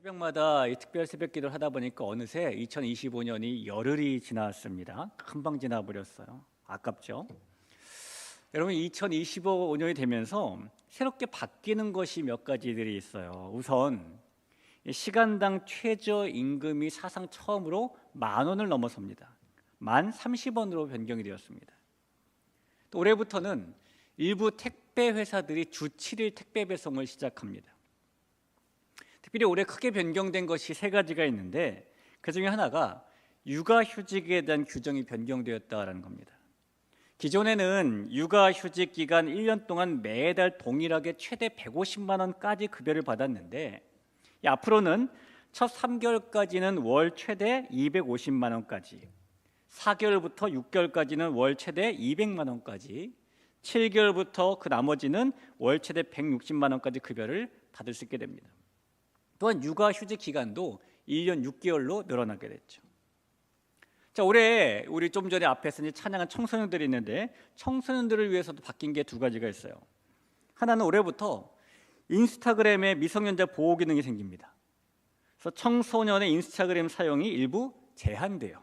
새벽마다 이 특별 새벽 기도를 하다 보니까 어느새 2025년이 열흘이 지났습니다. 금방 지나버렸어요. 아깝죠? 여러분, 2025년이 되면서 새롭게 바뀌는 것이 몇 가지들이 있어요. 우선 시간당 최저임금이 사상 처음으로 10,000원을 넘어섭니다. 1030원으로 변경이 되었습니다. 또 올해부터는 일부 택배 회사들이 주 7일 택배 배송을 시작합니다. 특별히 올해 크게 변경된 것이 세 가지가 있는데 그 중에 하나가 육아휴직에 대한 규정이 변경되었다는 겁니다. 기존에는 육아휴직 기간 1년 동안 매달 동일하게 최대 150만 원까지 급여를 받았는데 앞으로는 첫 3개월까지는 월 최대 250만 원까지, 4개월부터 6개월까지는 월 최대 200만 원까지, 7개월부터 그 나머지는 월 최대 160만 원까지 급여를 받을 수 있게 됩니다. 또한 육아휴직 기간도 1년 6개월로 늘어나게 됐죠. 자, 올해 우리 좀 전에 앞에서 이제 찬양한 청소년들이 있는데 청소년들을 위해서도 바뀐 게 두 가지가 있어요. 하나는 올해부터 인스타그램에 미성년자 보호 기능이 생깁니다. 그래서 청소년의 인스타그램 사용이 일부 제한돼요.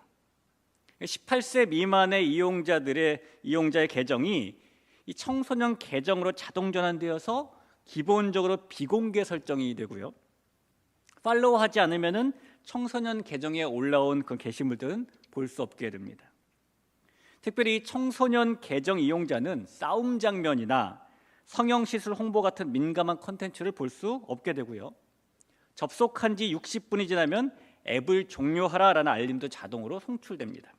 18세 미만의 이용자의 계정이 이 청소년 계정으로 자동 전환되어서 기본적으로 비공개 설정이 되고요. 팔로우하지 않으면은 청소년 계정에 올라온 그 게시물들은 볼 수 없게 됩니다. 특별히 청소년 계정 이용자는 싸움 장면이나 성형시술 홍보 같은 민감한 콘텐츠를 볼 수 없게 되고요. 접속한 지 60분이 지나면 앱을 종료하라라는 알림도 자동으로 송출됩니다.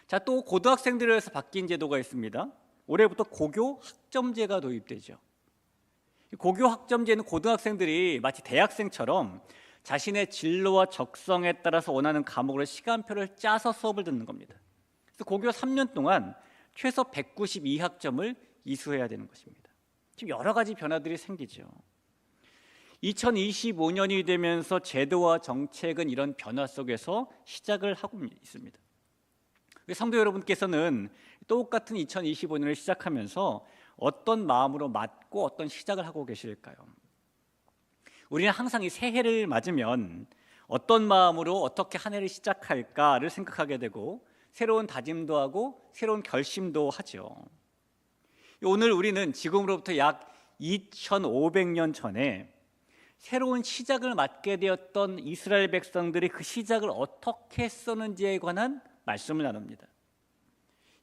자, 또 고등학생들을 위해서 바뀐 제도가 있습니다. 올해부터 고교 학점제가 도입되죠. 고교 학점제는 고등학생들이 마치 대학생처럼 자신의 진로와 적성에 따라서 원하는 과목으로 시간표를 짜서 수업을 듣는 겁니다. 그래서 고교 3년 동안 최소 192학점을 이수해야 되는 것입니다. 지금 여러 가지 변화들이 생기죠. 2025년이 되면서 제도와 정책은 이런 변화 속에서 시작을 하고 있습니다. 성도 여러분께서는 똑같은 2025년을 시작하면서 어떤 마음으로 맞고 어떤 시작을 하고 계실까요? 우리는 항상 이 새해를 맞으면 어떤 마음으로 어떻게 한 해를 시작할까를 생각하게 되고 새로운 다짐도 하고 새로운 결심도 하죠. 오늘 우리는 지금으로부터 약 2500년 전에 새로운 시작을 맞게 되었던 이스라엘 백성들이 그 시작을 어떻게 했었는지에 관한 말씀을 나눕니다.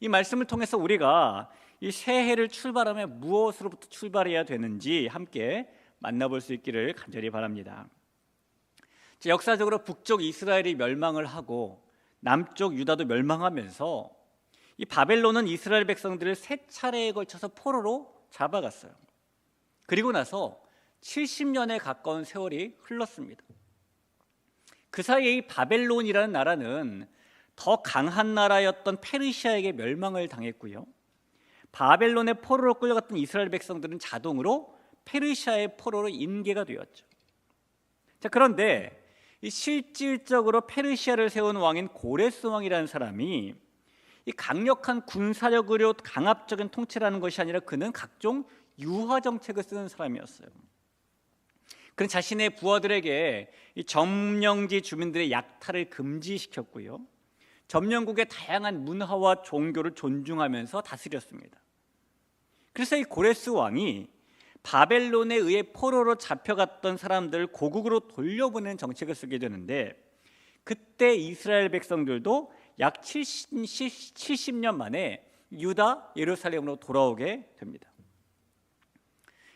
이 말씀을 통해서 우리가 이 새해를 출발하면 무엇으로부터 출발해야 되는지 함께 만나볼 수 있기를 간절히 바랍니다. 역사적으로 북쪽 이스라엘이 멸망을 하고 남쪽 유다도 멸망하면서 이 바벨론은 이스라엘 백성들을 세 차례에 걸쳐서 포로로 잡아갔어요. 그리고 나서 70년에 가까운 세월이 흘렀습니다. 그 사이에 이 바벨론이라는 나라는 더 강한 나라였던 페르시아에게 멸망을 당했고요. 바벨론의 포로로 끌려갔던 이스라엘 백성들은 자동으로 페르시아의 포로로 인계가 되었죠. 자, 그런데 이 실질적으로 페르시아를 세운 왕인 고레스 왕이라는 사람이 이 강력한 군사력으로 강압적인 통치라는 것이 아니라 그는 각종 유화 정책을 쓰는 사람이었어요. 그는 자신의 부하들에게 이 점령지 주민들의 약탈을 금지시켰고요. 점령국의 다양한 문화와 종교를 존중하면서 다스렸습니다. 그래서 이 고레스 왕이 바벨론에 의해 포로로 잡혀갔던 사람들을 고국으로 돌려보내는 정책을 쓰게 되는데 그때 이스라엘 백성들도 약 70년 만에 유다 예루살렘으로 돌아오게 됩니다.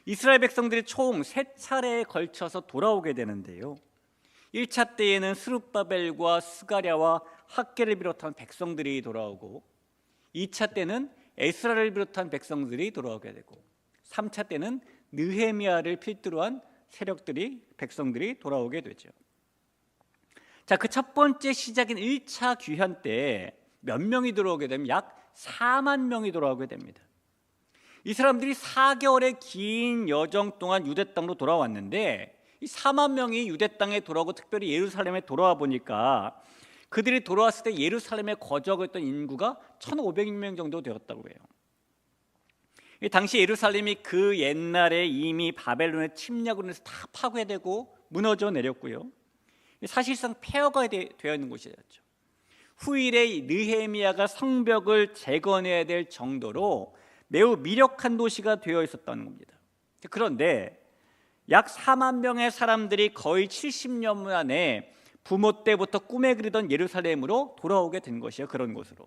이스라엘 백성들이 총 3차례에 걸쳐서 돌아오게 되는데요. 1차 때에는 스룹바벨과 스가랴와 학계를 비롯한 백성들이 돌아오고 2차 때는 에스라를 비롯한 백성들이 돌아오게 되고 3차 때는 느헤미야를 필두로 한 백성들이 돌아오게 되죠. 자, 그 첫 번째 시작인 1차 귀환 때 몇 명이 돌아오게 되면 약 4만 명이 돌아오게 됩니다. 이 사람들이 4개월의 긴 여정 동안 유대 땅으로 돌아왔는데 이 4만 명이 유대 땅에 돌아오고 특별히 예루살렘에 돌아와 보니까 그들이 돌아왔을 때 예루살렘에 거주하고 있던 인구가 1,500명 정도 되었다고 해요. 당시 예루살렘이 그 옛날에 이미 바벨론의 침략으로 인해서 다 파괴되고 무너져 내렸고요. 사실상 폐허가 되어 있는 곳이었죠. 후일에 느헤미야가 성벽을 재건해야 될 정도로 매우 미력한 도시가 되어 있었다는 겁니다. 그런데 약 4만 명의 사람들이 거의 70년 만에 부모 때부터 꿈에 그리던 예루살렘으로 돌아오게 된 것이에요. 그런 곳으로.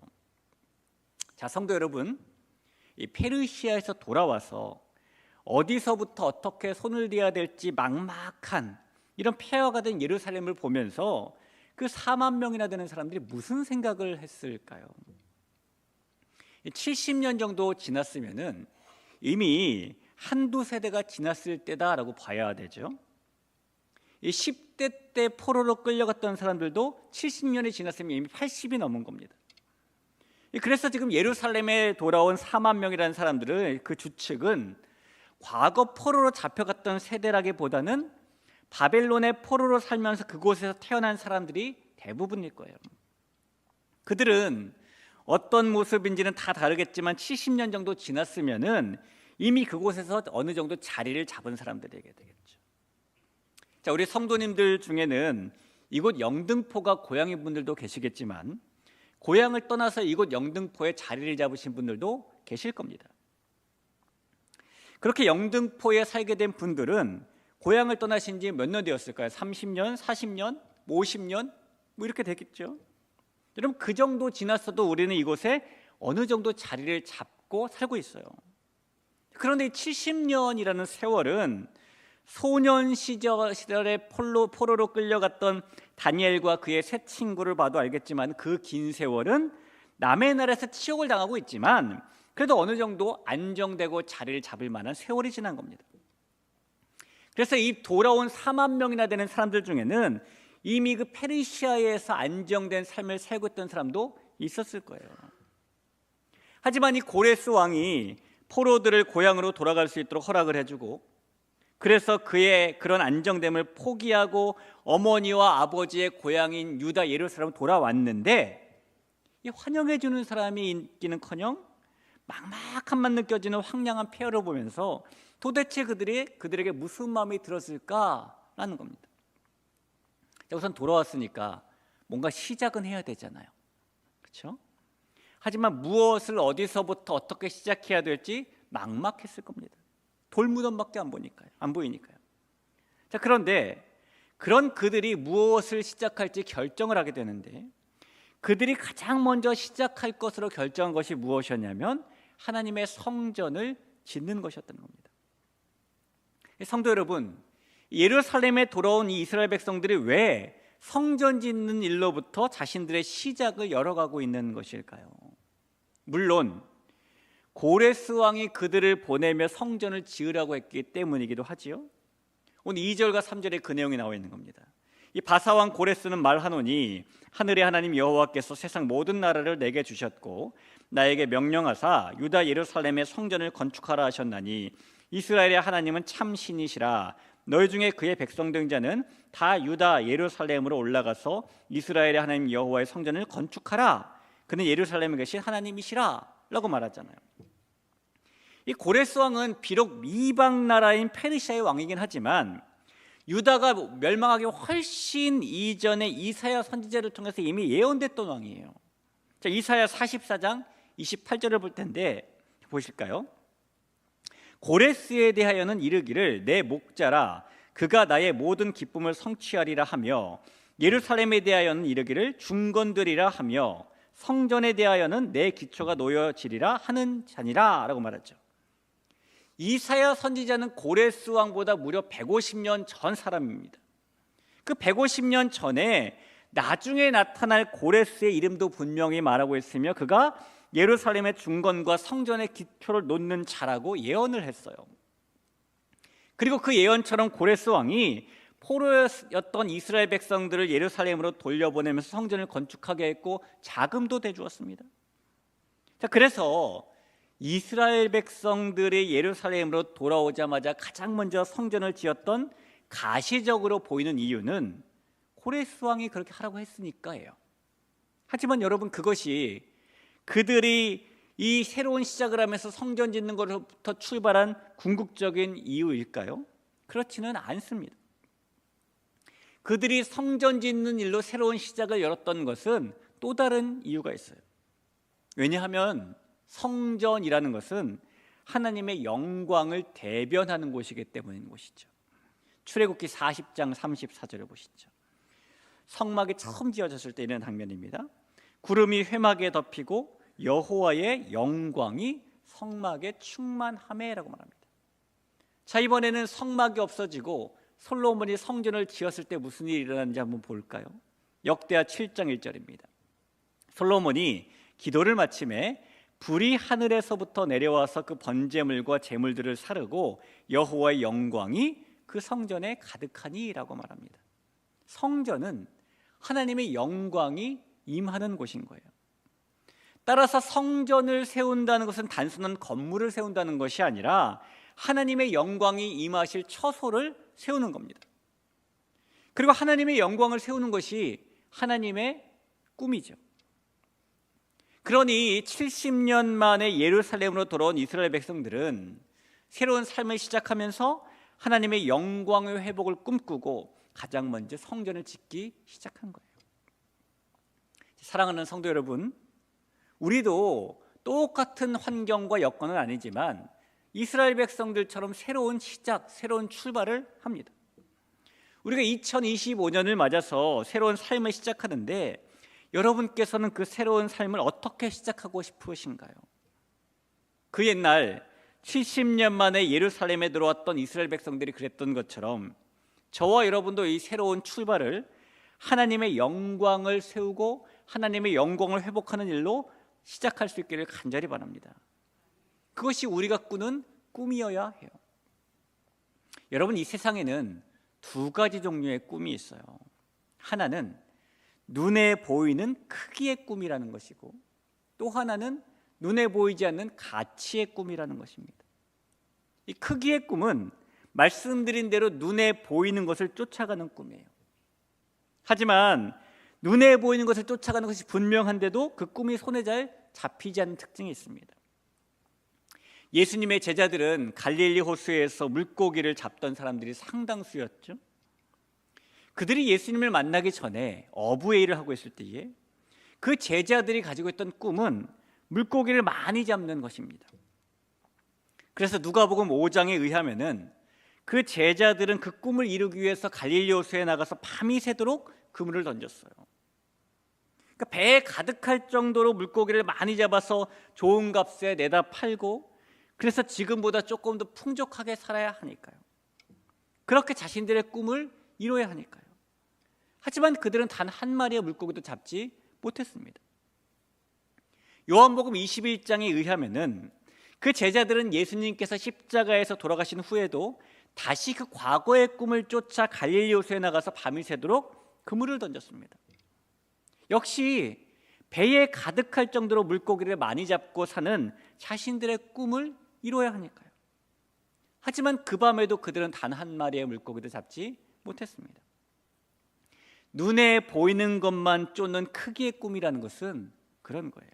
자, 성도 여러분, 이 페르시아에서 돌아와서 어디서부터 어떻게 손을 대야 될지 막막한 이런 폐허가 된 예루살렘을 보면서 그 4만 명이나 되는 사람들이 무슨 생각을 했을까요? 70년 정도 지났으면은 이미 한두 세대가 지났을 때다라고 봐야 되죠. 이 10대 때 포로로 끌려갔던 사람들도 70년이 지났으면 이미 80이 넘은 겁니다. 그래서 지금 예루살렘에 돌아온 4만 명이라는 사람들은 그 추측은 과거 포로로 잡혀갔던 세대라기보다는 바벨론의 포로로 살면서 그곳에서 태어난 사람들이 대부분일 거예요. 그들은 어떤 모습인지는 다 다르겠지만 70년 정도 지났으면은 이미 그곳에서 어느 정도 자리를 잡은 사람들에게 되겠죠. 자, 우리 성도님들 중에는 이곳 영등포가 고향인 분들도 계시겠지만 고향을 떠나서 이곳 영등포에 자리를 잡으신 분들도 계실 겁니다. 그렇게 영등포에 살게 된 분들은 고향을 떠나신 지 몇 년 되었을까요? 30년, 40년, 50년 뭐 이렇게 됐겠죠. 여러분, 그 정도 지났어도 우리는 이곳에 어느 정도 자리를 잡고 살고 있어요. 그런데 이 70년이라는 세월은 소년 시절에 포로로 끌려갔던 다니엘과 그의 세 친구를 봐도 알겠지만 그 긴 세월은 남의 나라에서 치욕을 당하고 있지만 그래도 어느 정도 안정되고 자리를 잡을 만한 세월이 지난 겁니다. 그래서 이 돌아온 4만 명이나 되는 사람들 중에는 이미 그 페르시아에서 안정된 삶을 살고 있던 사람도 있었을 거예요. 하지만 이 고레스 왕이 포로들을 고향으로 돌아갈 수 있도록 허락을 해주고 그래서 그의 그런 안정됨을 포기하고 어머니와 아버지의 고향인 유다 예루살렘으로 돌아왔는데 이 환영해 주는 사람이 있기는커녕 막막함만 느껴지는 황량한 폐허를 보면서 도대체 그들에게 무슨 마음이 들었을까라는 겁니다. 우선 돌아왔으니까 뭔가 시작은 해야 되잖아요. 그렇죠? 하지만 무엇을 어디서부터 어떻게 시작해야 될지 막막했을 겁니다. 돌무덤밖에 안 보이니까요. 자, 그런데 그런 그들이 무엇을 시작할지 결정을 하게 되는데 그들이 가장 먼저 시작할 것으로 결정한 것이 무엇이었냐면 하나님의 성전을 짓는 것이었다는 겁니다. 성도 여러분, 예루살렘에 돌아온 이 이스라엘 백성들이 왜 성전 짓는 일로부터 자신들의 시작을 열어가고 있는 것일까요? 물론 고레스 왕이 그들을 보내며 성전을 지으라고 했기 때문이기도 하지요. 오늘 2절과 3절에 그 내용이 나와 있는 겁니다. 이 바사왕 고레스는 말하노니 하늘의 하나님 여호와께서 세상 모든 나라를 내게 주셨고 나에게 명령하사 유다 예루살렘의 성전을 건축하라 하셨나니 이스라엘의 하나님은 참 신이시라. 너희 중에 그의 백성 된 자는 다 유다 예루살렘으로 올라가서 이스라엘의 하나님 여호와의 성전을 건축하라. 그는 예루살렘에 계신 하나님이시라 라고 말하잖아요. 이 고레스 왕은 비록 이방 나라인 페르시아의 왕이긴 하지만 유다가 멸망하기 훨씬 이전에 이사야 선지자를 통해서 이미 예언됐던 왕이에요. 자, 이사야 44장 28절을 볼 텐데 보실까요? 고레스에 대하여는 이르기를 내 목자라 그가 나의 모든 기쁨을 성취하리라 하며 예루살렘에 대하여는 이르기를 중건되리라 하며 성전에 대하여는 내 기초가 놓여지리라 하는 자니라 라고 말하죠. 이사야 선지자는 고레스 왕보다 무려 150년 전 사람입니다. 그 150년 전에 나중에 나타날 고레스의 이름도 분명히 말하고 있으며 그가 예루살렘의 중건과 성전의 기초를 놓는 자라고 예언을 했어요. 그리고 그 예언처럼 고레스 왕이 포로였던 이스라엘 백성들을 예루살렘으로 돌려보내면서 성전을 건축하게 했고 자금도 대주었습니다. 자, 그래서 이스라엘 백성들이 예루살렘으로 돌아오자마자 가장 먼저 성전을 지었던 가시적으로 보이는 이유는 고레스 왕이 그렇게 하라고 했으니까예요. 하지만 여러분, 그것이 그들이 이 새로운 시작을 하면서 성전 짓는 것부터 출발한 궁극적인 이유일까요? 그렇지는 않습니다. 그들이 성전 짓는 일로 새로운 시작을 열었던 것은 또 다른 이유가 있어요. 왜냐하면 성전이라는 것은 하나님의 영광을 대변하는 곳이기 때문인 것이죠. 출애굽기 40장 34절을 보시죠. 성막이 처음 지어졌을 때 있는 장면입니다. 구름이 회막에 덮이고 여호와의 영광이 성막에 충만하매라고 말합니다. 자, 이번에는 성막이 없어지고 솔로몬이 성전을 지었을 때 무슨 일이 일어났는지 한번 볼까요? 역대하 7장 1절입니다. 솔로몬이 기도를 마침에 불이 하늘에서부터 내려와서 그 번제물과 제물들을 사르고 여호와의 영광이 그 성전에 가득하니라고 말합니다. 성전은 하나님의 영광이 임하는 곳인 거예요. 따라서 성전을 세운다는 것은 단순한 건물을 세운다는 것이 아니라 하나님의 영광이 임하실 처소를 세우는 겁니다. 그리고 하나님의 영광을 세우는 것이 하나님의 꿈이죠. 그러니 70년 만에 예루살렘으로 돌아온 이스라엘 백성들은 새로운 삶을 시작하면서 하나님의 영광의 회복을 꿈꾸고 가장 먼저 성전을 짓기 시작한 거예요. 사랑하는 성도 여러분, 우리도 똑같은 환경과 여건은 아니지만 이스라엘 백성들처럼 새로운 시작, 새로운 출발을 합니다. 우리가 2025년을 맞아서 새로운 삶을 시작하는데 여러분께서는 그 새로운 삶을 어떻게 시작하고 싶으신가요? 그 옛날 70년 만에 예루살렘에 들어왔던 이스라엘 백성들이 그랬던 것처럼 저와 여러분도 이 새로운 출발을 하나님의 영광을 세우고 하나님의 영광을 회복하는 일로 시작할 수 있기를 간절히 바랍니다. 그것이 우리가 꾸는 꿈이어야 해요. 여러분, 이 세상에는 두 가지 종류의 꿈이 있어요. 하나는 눈에 보이는 크기의 꿈이라는 것이고 또 하나는 눈에 보이지 않는 가치의 꿈이라는 것입니다. 이 크기의 꿈은 말씀드린 대로 눈에 보이는 것을 쫓아가는 꿈이에요. 하지만 눈에 보이는 것을 쫓아가는 것이 분명한데도 그 꿈이 손에 잘 잡히지 않는 특징이 있습니다. 예수님의 제자들은 갈릴리 호수에서 물고기를 잡던 사람들이 상당수였죠. 그들이 예수님을 만나기 전에 어부의 일을 하고 있을 때에 그 제자들이 가지고 있던 꿈은 물고기를 많이 잡는 것입니다. 그래서 누가복음 5장에 의하면은 그 제자들은 그 꿈을 이루기 위해서 갈릴리 호수에 나가서 밤이 새도록 그물을 던졌어요. 그러니까 배에 가득할 정도로 물고기를 많이 잡아서 좋은 값에 내다 팔고 그래서 지금보다 조금 더 풍족하게 살아야 하니까요. 그렇게 자신들의 꿈을 이뤄야 하니까요. 하지만 그들은 단 한 마리의 물고기도 잡지 못했습니다. 요한복음 21장에 의하면은 그 제자들은 예수님께서 십자가에서 돌아가신 후에도 다시 그 과거의 꿈을 쫓아 갈릴리 호수에 나가서 밤이 새도록 그물을 던졌습니다. 역시 배에 가득할 정도로 물고기를 많이 잡고 사는 자신들의 꿈을 이뤄야 하니까요. 하지만 그 밤에도 그들은 단 한 마리의 물고기도 잡지 못했습니다. 눈에 보이는 것만 쫓는 크기의 꿈이라는 것은 그런 거예요.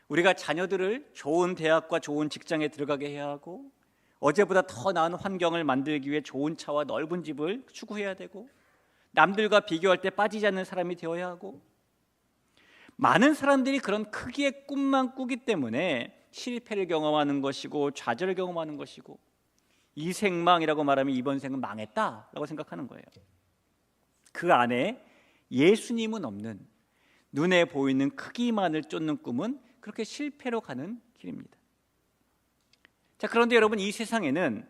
우리가 자녀들을 좋은 대학과 좋은 직장에 들어가게 해야 하고 어제보다 더 나은 환경을 만들기 위해 좋은 차와 넓은 집을 추구해야 되고 남들과 비교할 때 빠지지 않는 사람이 되어야 하고 많은 사람들이 그런 크기의 꿈만 꾸기 때문에 실패를 경험하는 것이고 좌절을 경험하는 것이고 이 생망이라고 말하면 이번 생은 망했다라고 생각하는 거예요. 그 안에 예수님은 없는 눈에 보이는 크기만을 쫓는 꿈은 그렇게 실패로 가는 길입니다. 자, 그런데 여러분, 이 세상에는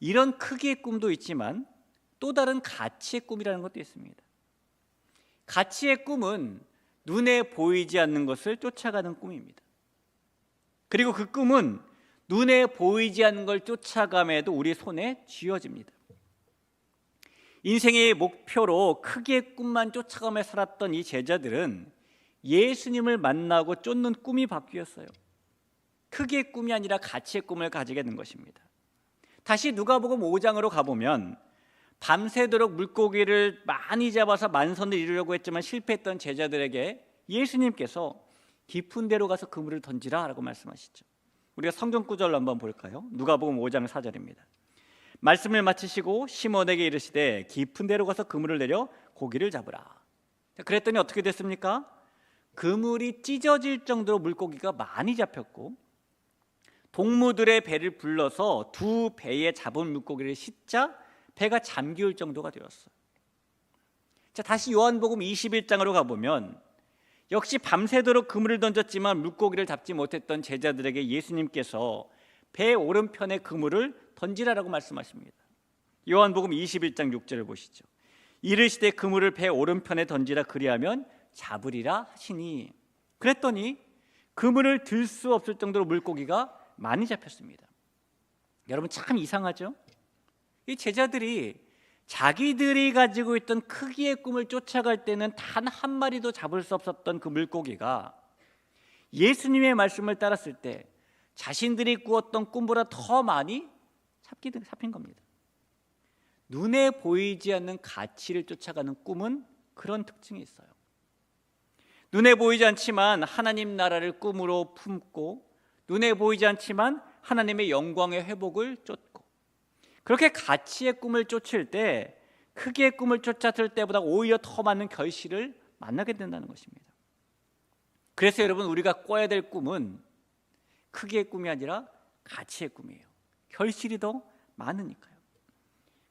이런 크기의 꿈도 있지만 또 다른 가치의 꿈이라는 것도 있습니다. 가치의 꿈은 눈에 보이지 않는 것을 쫓아가는 꿈입니다. 그리고 그 꿈은 눈에 보이지 않는 걸 쫓아감에도 우리 손에 쥐어집니다. 인생의 목표로 크기의 꿈만 쫓아가며 살았던 이 제자들은 예수님을 만나고 쫓는 꿈이 바뀌었어요. 크기의 꿈이 아니라 가치의 꿈을 가지게 된 것입니다. 다시 누가복음 5장으로 가보면 밤새도록 물고기를 많이 잡아서 만선을 이루려고 했지만 실패했던 제자들에게 예수님께서 깊은 데로 가서 그물을 던지라 라고 말씀하시죠. 우리가 성경 구절로 한번 볼까요? 누가복음 5장 4절입니다. 말씀을 마치시고 시몬에게 이르시되 깊은 데로 가서 그물을 내려 고기를 잡으라. 그랬더니 어떻게 됐습니까? 그물이 찢어질 정도로 물고기가 많이 잡혔고 동무들의 배를 불러서 두 배에 잡은 물고기를 싣자 배가 잠기울 정도가 되었어요. 자, 다시 요한복음 21장으로 가보면 역시 밤새도록 그물을 던졌지만 물고기를 잡지 못했던 제자들에게 예수님께서 배 오른편에 그물을 던지라라고 말씀하십니다. 요한복음 21장 6절을 보시죠. 이르시되 그물을 배 오른편에 던지라 그리하면 잡으리라 하시니, 그랬더니 그물을 들 수 없을 정도로 물고기가 많이 잡혔습니다. 여러분 참 이상하죠? 이 제자들이 자기들이 가지고 있던 크기의 꿈을 쫓아갈 때는 단 한 마리도 잡을 수 없었던 그 물고기가 예수님의 말씀을 따랐을 때 자신들이 꾸었던 꿈보다 더 많이 잡힌 겁니다. 눈에 보이지 않는 가치를 쫓아가는 꿈은 그런 특징이 있어요. 눈에 보이지 않지만 하나님 나라를 꿈으로 품고, 눈에 보이지 않지만 하나님의 영광의 회복을 쫓고, 그렇게 가치의 꿈을 쫓을 때 크기의 꿈을 쫓았을 때보다 오히려 더 많은 결실을 만나게 된다는 것입니다. 그래서 여러분, 우리가 꿔야 될 꿈은 크기의 꿈이 아니라 가치의 꿈이에요. 결실이 더 많으니까요.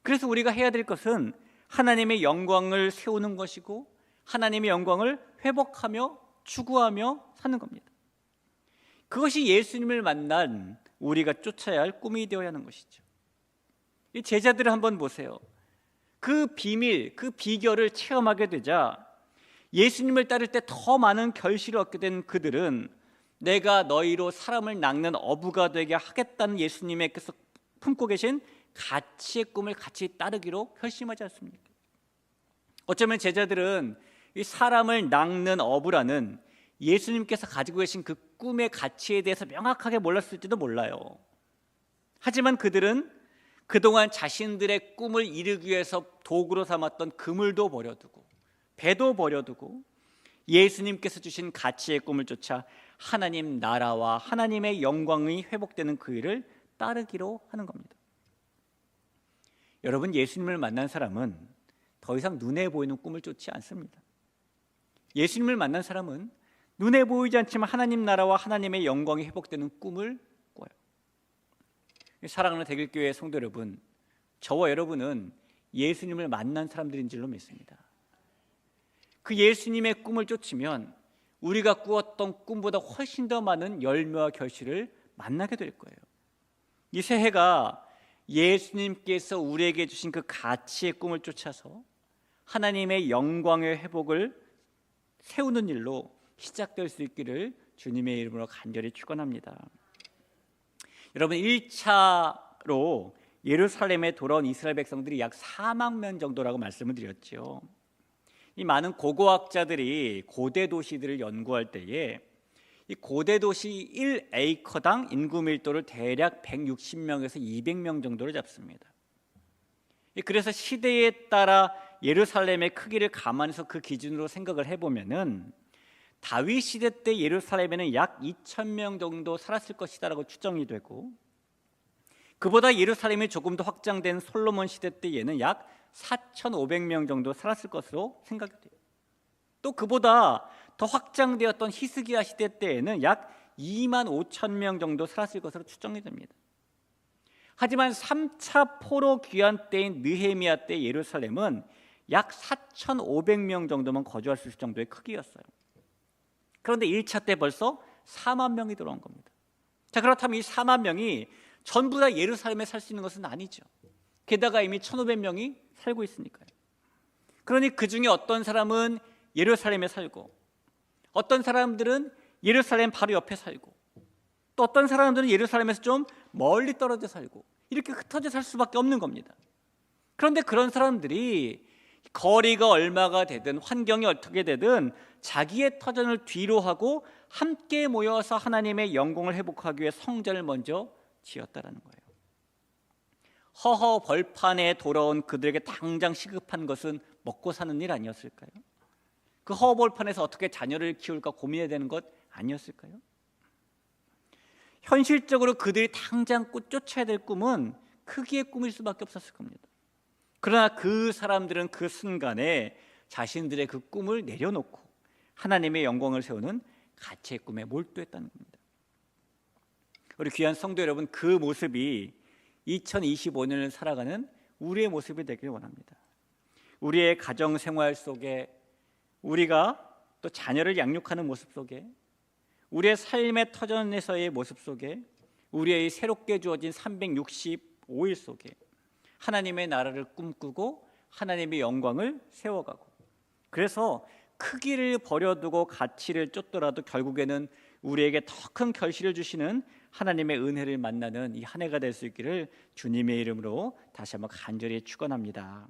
그래서 우리가 해야 될 것은 하나님의 영광을 세우는 것이고 하나님의 영광을 회복하며 추구하며 사는 겁니다. 그것이 예수님을 만난 우리가 쫓아야 할 꿈이 되어야 하는 것이죠. 이 제자들을 한번 보세요. 그 비밀, 그 비결을 체험하게 되자 예수님을 따를 때 더 많은 결실을 얻게 된 그들은 내가 너희로 사람을 낚는 어부가 되게 하겠다는 예수님께서 품고 계신 가치의 꿈을 같이 따르기로 결심하지 않습니까? 어쩌면 제자들은 이 사람을 낚는 어부라는 예수님께서 가지고 계신 그 꿈의 가치에 대해서 명확하게 몰랐을지도 몰라요. 하지만 그들은 그동안 자신들의 꿈을 이루기 위해서 도구로 삼았던 그물도 버려두고 배도 버려두고 예수님께서 주신 가치의 꿈을 쫓아 하나님 나라와 하나님의 영광이 회복되는 그 일을 따르기로 하는 겁니다. 여러분, 예수님을 만난 사람은 더 이상 눈에 보이는 꿈을 쫓지 않습니다. 예수님을 만난 사람은 눈에 보이지 않지만 하나님 나라와 하나님의 영광이 회복되는 꿈을 꿔요. 사랑하는 대길교회 성도 여러분, 저와 여러분은 예수님을 만난 사람들인 줄로 믿습니다. 그 예수님의 꿈을 쫓으면 우리가 꾸었던 꿈보다 훨씬 더 많은 열매와 결실을 만나게 될 거예요. 이 새해가 예수님께서 우리에게 주신 그 가치의 꿈을 쫓아서 하나님의 영광의 회복을 세우는 일로 시작될 수 있기를 주님의 이름으로 간절히 축원합니다. 여러분, 1차로 예루살렘에 돌아온 이스라엘 백성들이 약 4만 명 정도라고 말씀을 드렸죠. 이 많은 고고학자들이 고대 도시들을 연구할 때에 이 고대 도시 1에이커당 인구 밀도를 대략 160명에서 200명 정도로 잡습니다. 그래서 시대에 따라 예루살렘의 크기를 감안해서 그 기준으로 생각을 해보면은 다윗 시대 때 예루살렘에는 약 2,000명 정도 살았을 것이다라고 추정이 되고, 그보다 예루살렘이 조금 더 확장된 솔로몬 시대 때에는 약 4,500명 정도 살았을 것으로 생각이 돼요. 또 그보다 더 확장되었던 히스기야 시대 때에는 약 2만 5천 명 정도 살았을 것으로 추정이 됩니다. 하지만 3차 포로 귀환 때인 느헤미야 때 예루살렘은 약 4,500명 정도만 거주할 수 있을 정도의 크기였어요. 그런데 1차 때 벌써 4만 명이 들어온 겁니다. 자, 그렇다면 이 4만 명이 전부 다 예루살렘에 살 수 있는 것은 아니죠. 게다가 이미 1,500명이 살고 있으니까요. 그러니 그 중에 어떤 사람은 예루살렘에 살고, 어떤 사람들은 예루살렘 바로 옆에 살고, 또 어떤 사람들은 예루살렘에서 좀 멀리 떨어져 살고, 이렇게 흩어져 살 수밖에 없는 겁니다. 그런데 그런 사람들이 거리가 얼마가 되든 환경이 어떻게 되든 자기의 터전을 뒤로 하고 함께 모여서 하나님의 영광을 회복하기 위해 성전을 먼저 지었다라는 거예요. 허허 벌판에 돌아온 그들에게 당장 시급한 것은 먹고 사는 일 아니었을까요? 그 허허 벌판에서 어떻게 자녀를 키울까 고민해야 되는 것 아니었을까요? 현실적으로 그들이 당장 쫓아야 될 꿈은 크기의 꿈일 수밖에 없었을 겁니다. 그러나 그 사람들은 그 순간에 자신들의 그 꿈을 내려놓고 하나님의 영광을 세우는 가치의 꿈에 몰두했다는 겁니다. 우리 귀한 성도 여러분, 그 모습이 2025년을 살아가는 우리의 모습이 되길 원합니다. 우리의 가정 생활 속에, 우리가 또 자녀를 양육하는 모습 속에, 우리의 삶의 터전에서의 모습 속에, 우리의 새롭게 주어진 365일 속에 하나님의 나라를 꿈꾸고 하나님의 영광을 세워가고, 그래서 크기를 버려두고 가치를 쫓더라도 결국에는 우리에게 더 큰 결실을 주시는 하나님의 은혜를 만나는 이 한 해가 될 수 있기를 주님의 이름으로 다시 한번 간절히 축원합니다.